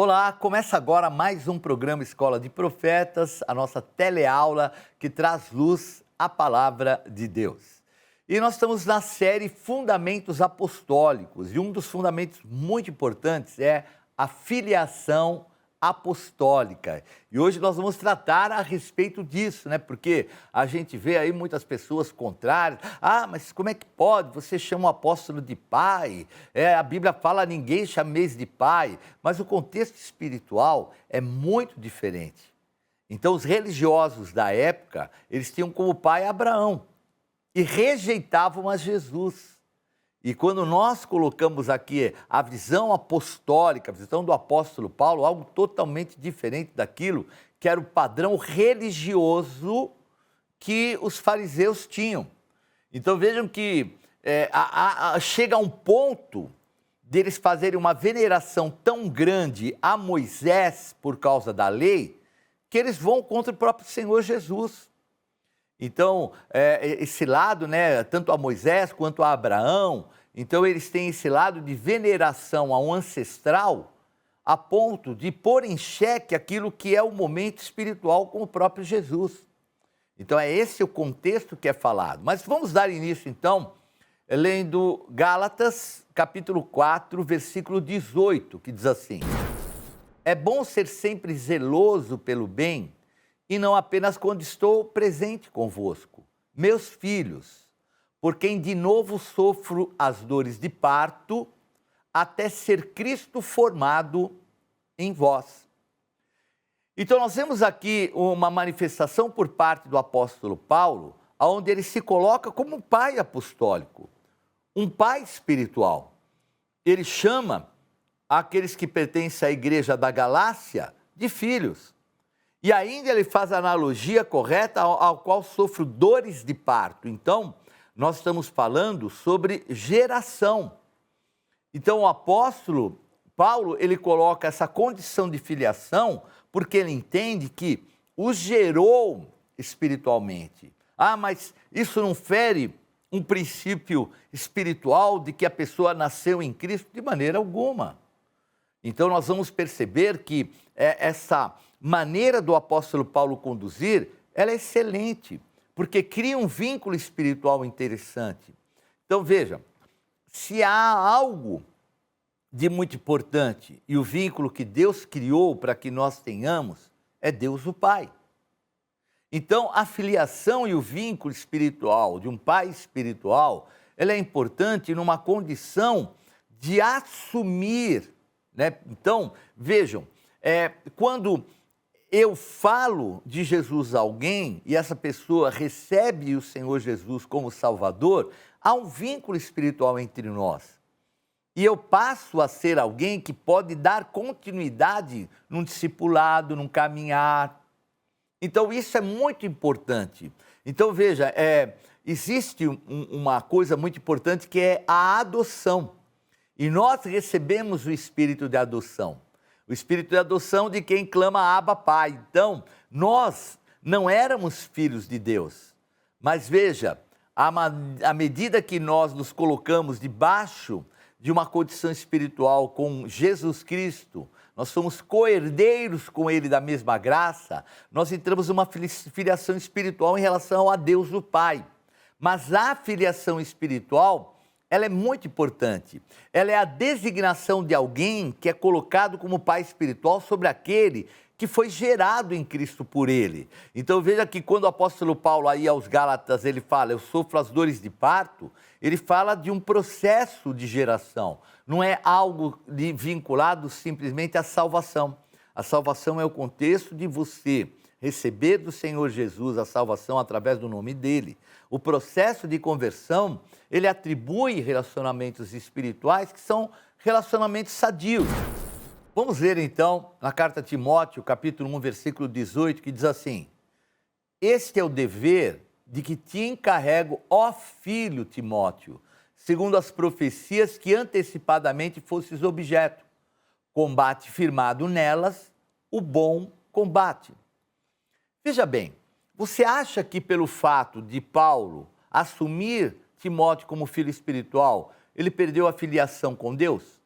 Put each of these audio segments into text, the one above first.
Olá, começa agora mais um programa Escola de Profetas, a nossa teleaula que traz luz à palavra de Deus. E nós estamos na série Fundamentos Apostólicos, e um dos fundamentos muito importantes é a filiação apostólica. E hoje nós vamos tratar a respeito disso, né? Porque a gente vê aí muitas pessoas contrárias. Ah, mas como é que pode? Você chama o apóstolo de pai. A Bíblia fala, ninguém chameis de pai. Mas o contexto espiritual é muito diferente. Então, os religiosos da época, eles tinham como pai Abraão e rejeitavam a Jesus. E quando nós colocamos aqui a visão apostólica, a visão do apóstolo Paulo, algo totalmente diferente daquilo que era o padrão religioso que os fariseus tinham. Então vejam que chega a um ponto deles fazerem uma veneração tão grande a Moisés por causa da lei, que eles vão contra o próprio Senhor Jesus. Então, esse lado, né, tanto a Moisés quanto a Abraão, então eles têm esse lado de veneração a um ancestral, a ponto de pôr em xeque aquilo que é o momento espiritual com o próprio Jesus. Então, é esse o contexto que é falado. Mas vamos dar início, então, lendo Gálatas, capítulo 4, versículo 18, que diz assim: É bom ser sempre zeloso pelo bem, e não apenas quando estou presente convosco, meus filhos, por quem de novo sofro as dores de parto, até ser Cristo formado em vós. Então nós vemos aqui uma manifestação por parte do apóstolo Paulo, onde ele se coloca como um pai apostólico, um pai espiritual. Ele chama aqueles que pertencem à igreja da Galácia de filhos. E ainda ele faz a analogia correta ao qual sofro dores de parto. Então, nós estamos falando sobre geração. Então, o apóstolo Paulo, ele coloca essa condição de filiação porque ele entende que o gerou espiritualmente. Ah, mas isso não fere um princípio espiritual de que a pessoa nasceu em Cristo? De maneira alguma. Então, nós vamos perceber que essa maneira do apóstolo Paulo conduzir, ela é excelente, porque cria um vínculo espiritual interessante. Então, veja, se há algo de muito importante e o vínculo que Deus criou para que nós tenhamos, é Deus o Pai. Então, a filiação e o vínculo espiritual de um pai espiritual, ela é importante numa condição de assumir, né? Então, vejam, quando eu falo de Jesus a alguém e essa pessoa recebe o Senhor Jesus como Salvador, há um vínculo espiritual entre nós. E eu passo a ser alguém que pode dar continuidade num discipulado, num caminhar. Então, isso é muito importante. Então, veja, existe uma coisa muito importante que é a adoção. E nós recebemos o espírito de adoção. O espírito de adoção de quem clama Abba, Pai. Então, nós não éramos filhos de Deus. Mas veja, à medida que nós nos colocamos debaixo de uma condição espiritual com Jesus Cristo, nós somos co-herdeiros com Ele da mesma graça, nós entramos numa filiação espiritual em relação a Deus o Pai. Mas a filiação espiritual, ela é muito importante. Ela é a designação de alguém que é colocado como pai espiritual sobre aquele que foi gerado em Cristo por ele. Então veja que quando o apóstolo Paulo aí aos Gálatas, ele fala, eu sofro as dores de parto, ele fala de um processo de geração. Não é algo vinculado simplesmente à salvação. A salvação é o contexto de você receber do Senhor Jesus a salvação através do nome dele. O processo de conversão, ele atribui relacionamentos espirituais que são relacionamentos sadios. Vamos ler então na carta a Timóteo, capítulo 1, versículo 18, que diz assim: Este é o dever de que te encarrego, ó filho Timóteo, segundo as profecias que antecipadamente fosses objeto. Combate firmado nelas, o bom combate. Veja bem, você acha que pelo fato de Paulo assumir Timóteo como filho espiritual, ele perdeu a filiação com Deus?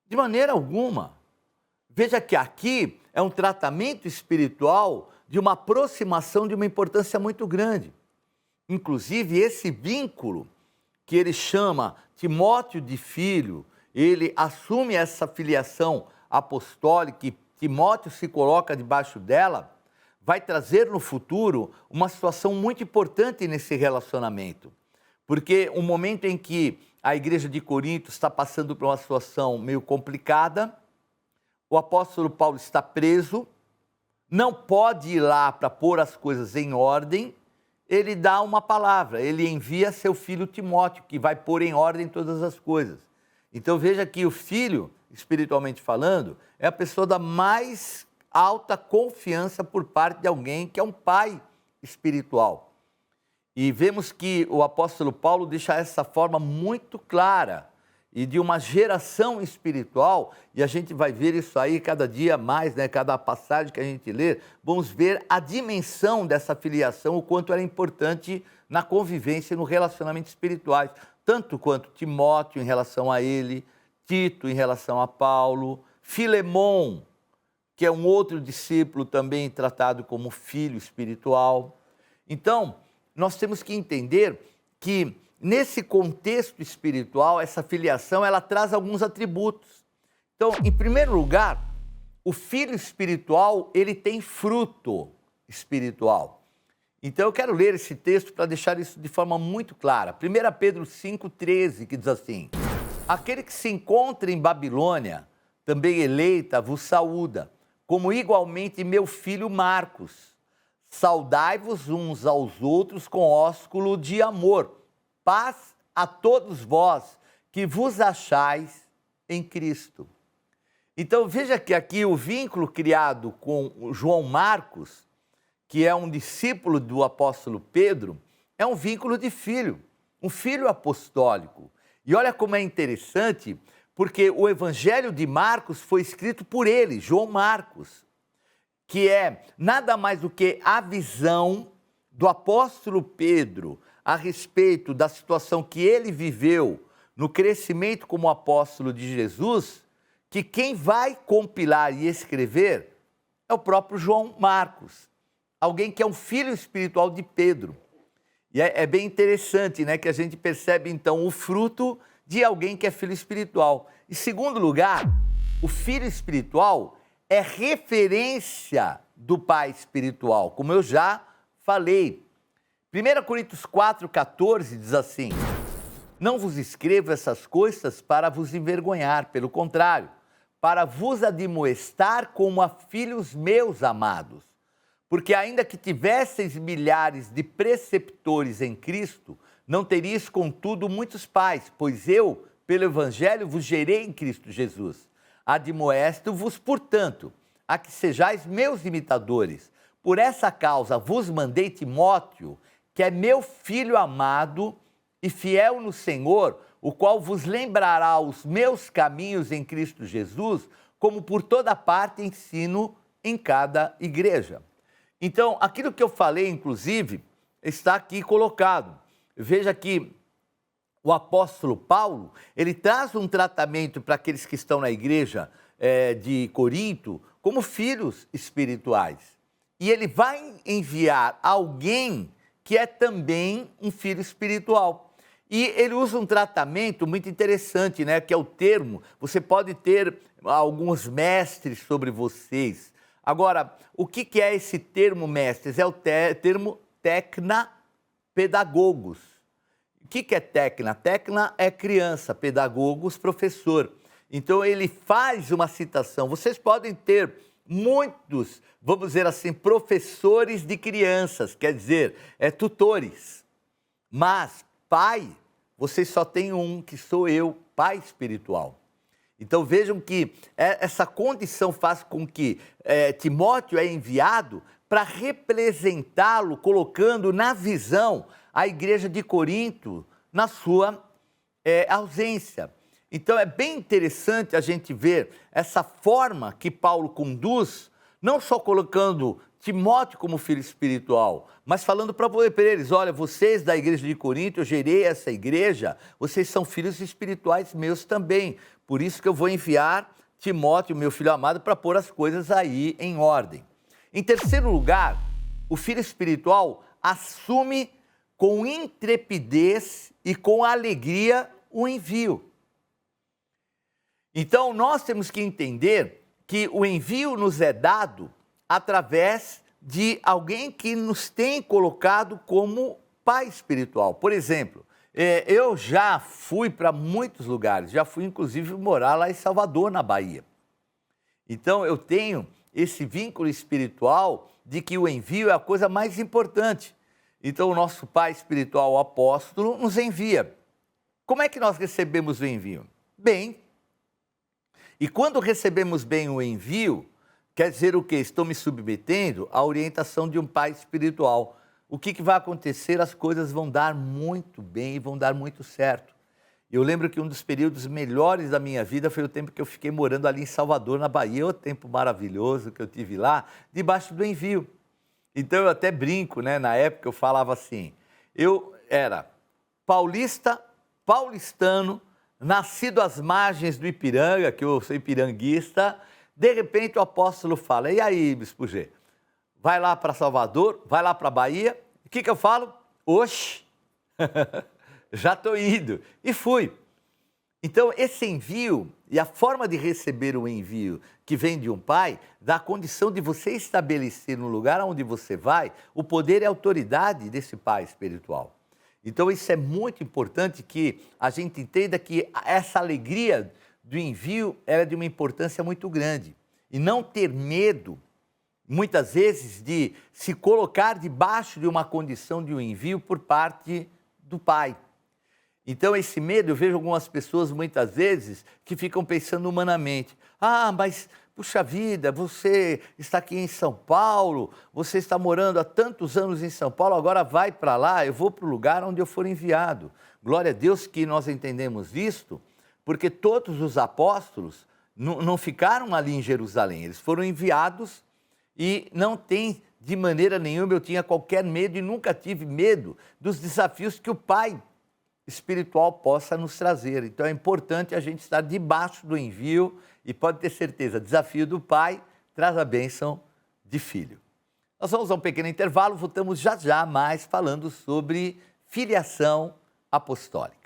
De maneira alguma. Veja que aqui é um tratamento espiritual de uma aproximação de uma importância muito grande. Inclusive, esse vínculo que ele chama Timóteo de filho, ele assume essa filiação apostólica e Timóteo se coloca debaixo dela, vai trazer no futuro uma situação muito importante nesse relacionamento. Porque o momento em que a igreja de Corinto está passando por uma situação meio complicada, o apóstolo Paulo está preso, não pode ir lá para pôr as coisas em ordem, ele dá uma palavra, ele envia seu filho Timóteo, que vai pôr em ordem todas as coisas. Então veja que o filho, espiritualmente falando, é a pessoa da mais alta confiança por parte de alguém que é um pai espiritual. E vemos que o apóstolo Paulo deixa essa forma muito clara e de uma geração espiritual, e a gente vai ver isso aí cada dia mais, né? Cada passagem que a gente lê, vamos ver a dimensão dessa filiação, o quanto era importante na convivência e no relacionamento espirituais, tanto quanto Timóteo em relação a ele, Tito em relação a Paulo, Filemon, que é um outro discípulo também tratado como filho espiritual. Então, nós temos que entender que nesse contexto espiritual, essa filiação, ela traz alguns atributos. Então, em primeiro lugar, o filho espiritual, ele tem fruto espiritual. Então, eu quero ler esse texto para deixar isso de forma muito clara. 1 Pedro 5,13, que diz assim: aquele que se encontra em Babilônia, também eleita, vos saúda, como igualmente meu filho Marcos. Saudai-vos uns aos outros com ósculo de amor. Paz a todos vós que vos achais em Cristo. Então veja que aqui o vínculo criado com João Marcos, que é um discípulo do apóstolo Pedro, é um vínculo de filho, um filho apostólico. E olha como é interessante, porque o evangelho de Marcos foi escrito por ele, João Marcos, que é nada mais do que a visão do apóstolo Pedro a respeito da situação que ele viveu no crescimento como apóstolo de Jesus, que quem vai compilar e escrever é o próprio João Marcos, alguém que é um filho espiritual de Pedro. E é bem interessante, né, que a gente percebe então o fruto de alguém que é filho espiritual. Em segundo lugar, o filho espiritual é referência do pai espiritual, como eu já falei. 1 Coríntios 4,14 diz assim: não vos escrevo essas coisas para vos envergonhar, pelo contrário, para vos admoestar como a filhos meus amados. Porque ainda que tivesseis milhares de preceptores em Cristo, não teríeis contudo muitos pais, pois eu, pelo Evangelho, vos gerei em Cristo Jesus. Admoesto-vos, portanto, a que sejais meus imitadores. Por essa causa vos mandei Timóteo, que é meu filho amado e fiel no Senhor, o qual vos lembrará os meus caminhos em Cristo Jesus, como por toda parte ensino em cada igreja. Então, aquilo que eu falei, inclusive, está aqui colocado. Veja que o apóstolo Paulo, ele traz um tratamento para aqueles que estão na igreja de Corinto como filhos espirituais. E ele vai enviar alguém que é também um filho espiritual. E ele usa um tratamento muito interessante, né? Que é o termo, você pode ter alguns mestres sobre vocês. Agora, o que é esse termo mestres? É o termo tecna pedagogos. O que é tecna? Tecna é criança, pedagogos, professor. Então ele faz uma citação. Vocês podem ter muitos, vamos dizer assim, professores de crianças, quer dizer, tutores. Mas pai, vocês só têm um, que sou eu, pai espiritual. Então vejam que essa condição faz com que Timóteo é enviado para representá-lo, colocando na visão a igreja de Corinto na sua ausência. Então é bem interessante a gente ver essa forma que Paulo conduz, não só colocando Timóteo como filho espiritual, mas falando para eles: olha, vocês da igreja de Corinto, eu gerei essa igreja, vocês são filhos espirituais meus também, por isso que eu vou enviar Timóteo, meu filho amado, para pôr as coisas aí em ordem. Em terceiro lugar, o filho espiritual assume com intrepidez e com alegria o envio. Então, nós temos que entender que o envio nos é dado através de alguém que nos tem colocado como pai espiritual. Por exemplo, eu já fui para muitos lugares, já fui inclusive morar lá em Salvador, na Bahia. Então, eu tenho esse vínculo espiritual de que o envio é a coisa mais importante. Então, o nosso pai espiritual, o apóstolo, nos envia. Como é que nós recebemos o envio? Bem. E quando recebemos bem o envio, quer dizer o quê? Estou me submetendo à orientação de um pai espiritual. O que vai acontecer? As coisas vão dar muito bem e vão dar muito certo. Eu lembro que um dos períodos melhores da minha vida foi o tempo que eu fiquei morando ali em Salvador, na Bahia, o tempo maravilhoso que eu tive lá, debaixo do envio. Então eu até brinco, né? Na época eu falava assim, eu era paulistano, nascido às margens do Ipiranga, que eu sou ipiranguista, de repente o apóstolo fala, e aí, Bispo G, vai lá para Salvador, vai lá para a Bahia, o que eu falo? Oxe, já estou indo. E fui. Então, esse envio e a forma de receber o envio que vem de um pai, dá a condição de você estabelecer no lugar onde você vai o poder e a autoridade desse pai espiritual. Então, isso é muito importante que a gente entenda que essa alegria do envio é de uma importância muito grande. E não ter medo, muitas vezes, de se colocar debaixo de uma condição de um envio por parte do pai. Então, esse medo, eu vejo algumas pessoas, muitas vezes, que ficam pensando humanamente. Ah, mas, puxa vida, você está aqui em São Paulo, você está morando há tantos anos em São Paulo, agora vai para lá, eu vou para o lugar onde eu for enviado. Glória a Deus que nós entendemos isto, porque todos os apóstolos não ficaram ali em Jerusalém, eles foram enviados e não tem, de maneira nenhuma, eu tinha qualquer medo e nunca tive medo dos desafios que o Pai espiritual possa nos trazer. Então é importante a gente estar debaixo do envio e pode ter certeza, desafio do Pai traz a bênção de filho. Nós vamos a um pequeno intervalo, voltamos já mais falando sobre filiação apostólica.